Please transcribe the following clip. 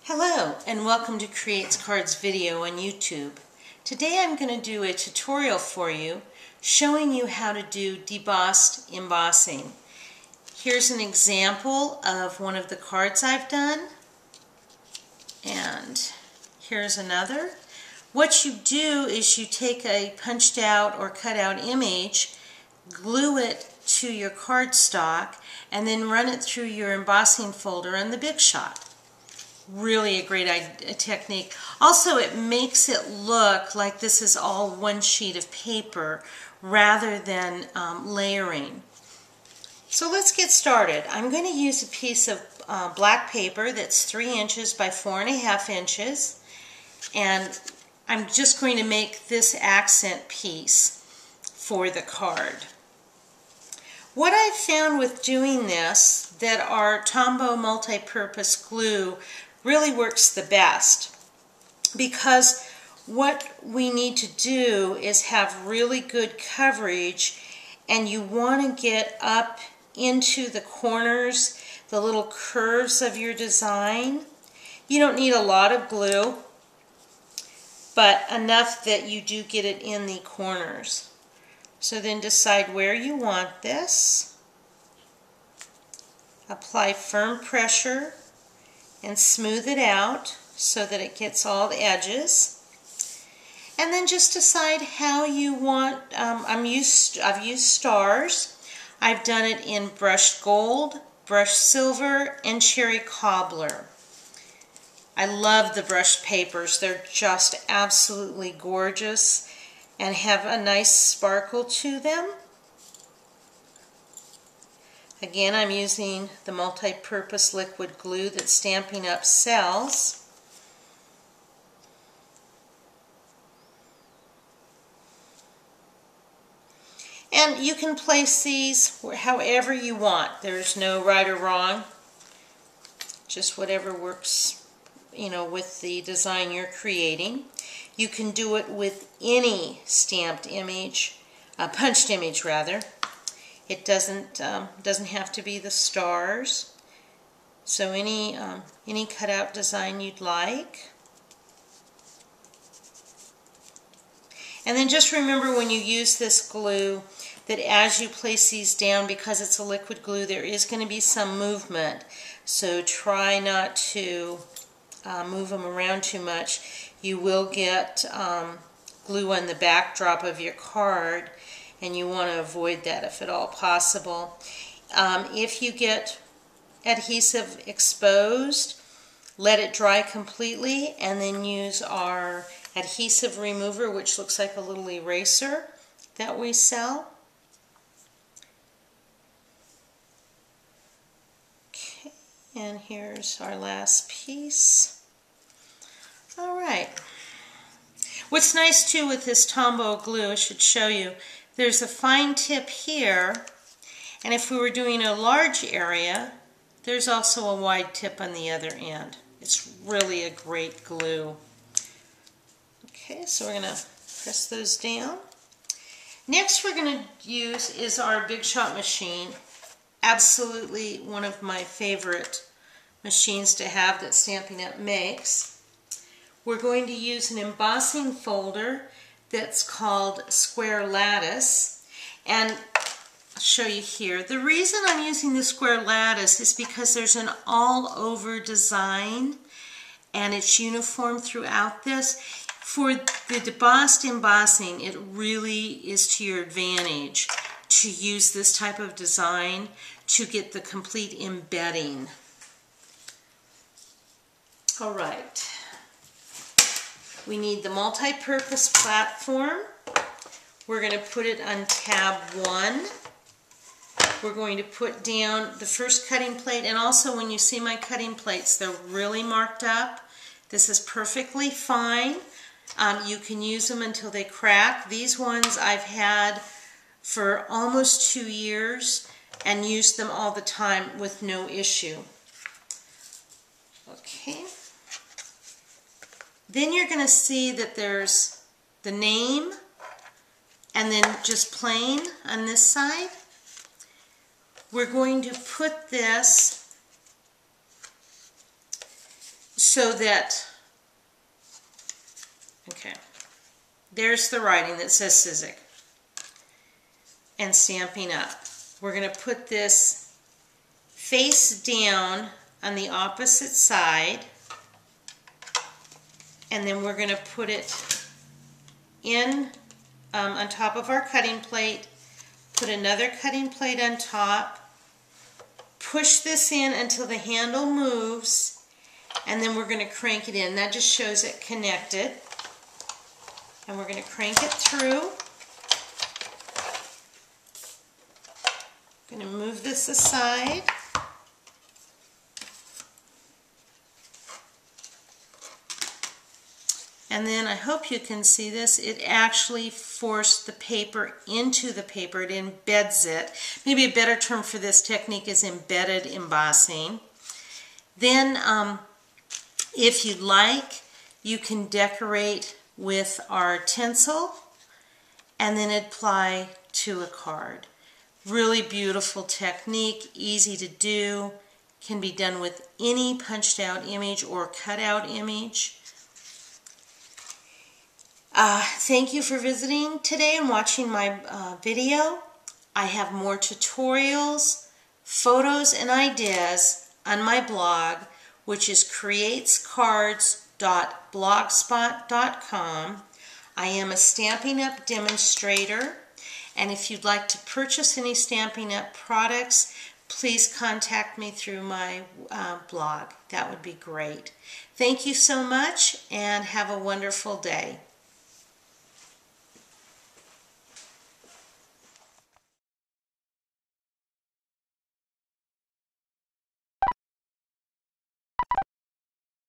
Hello and welcome to KreatesKards video on YouTube. Today I'm going to do a tutorial for you showing you how to do debossed embossing. Here's an example of one of the cards I've done, and here's another. What you do is you take a punched out or cut out image, glue it to your cardstock, and then run it through your embossing folder on the Big Shot. Really a great technique. Also, it makes it look like this is all one sheet of paper rather than layering. So let's get started. I'm going to use a piece of black paper that's 3 inches by 4.5 inches, and I'm just going to make this accent piece for the card. What I've found with doing this, that our Tombow multi-purpose glue really works the best, because what we need to do is have really good coverage, and you want to get up into the corners, the little curves of your design. You don't need a lot of glue, but enough that you do get it in the corners. So then decide where you want this. Apply firm pressure and smooth it out so that it gets all the edges. And then just decide how you want. I've used stars. I've done it in brushed gold, brushed silver, and cherry cobbler. I love the brushed papers. They're just absolutely gorgeous and have a nice sparkle to them. Again, I'm using the multi-purpose liquid glue that's Stampin' Up! Sells. And you can place these however you want. There's no right or wrong. Just whatever works, with the design you're creating. You can do it with any stamped image, punched image rather. It doesn't have to be the stars. So any cutout design you'd like. And then just remember when you use this glue that as you place these down, because it's a liquid glue, there is going to be some movement. So try not to move them around too much. You will get glue on the backdrop of your card, and you want to avoid that if at all possible. If you get adhesive exposed, let it dry completely, and then use our adhesive remover, which looks like a little eraser that we sell. Okay, and here's our last piece. All right. What's nice too with this Tombow glue, I should show you, there's a fine tip here, and if we were doing a large area, there's also a wide tip on the other end. It's really a great glue. Okay, so we're going to press those down. Next we're going to use is our Big Shot machine. Absolutely one of my favorite machines to have that Stampin' Up! Makes. We're going to use an embossing folder that's called Square Lattice, and I'll show you here. The reason I'm using the Square Lattice is because there's an all-over design and it's uniform throughout this. For the debossed embossing, it really is to your advantage to use this type of design to get the complete embedding. All right. We need the multi-purpose platform. We're going to put it on tab 1. We're going to put down the first cutting plate, and also when you see my cutting plates, they're really marked up. This is perfectly fine. You can use them until they crack. These ones I've had for almost 2 years and used them all the time with no issue. Okay. Then you're going to see that there's the name and then just plain on this side. We're going to put this so that, okay, there's the writing that says Cizik. And Stampin' Up. We're going to put this face down on the opposite side, and then we're going to put it in on top of our cutting plate, put another cutting plate on top, push this in until the handle moves, and then we're going to crank it in. That just shows it connected. And we're going to crank it through. I'm going to move this aside. And then I hope you can see this. It actually forced the paper into the paper. It embeds it. Maybe a better term for this technique is embedded embossing. Then, if you'd like, you can decorate with our tinsel and then apply to a card. Really beautiful technique, easy to do, can be done with any punched out image or cut out image. Thank you for visiting today and watching my video. I have more tutorials, photos, and ideas on my blog, which is KreatesKards.blogspot.com. I am a Stampin' Up! Demonstrator, and if you'd like to purchase any Stampin' Up! Products, please contact me through my blog. That would be great. Thank you so much, and have a wonderful day.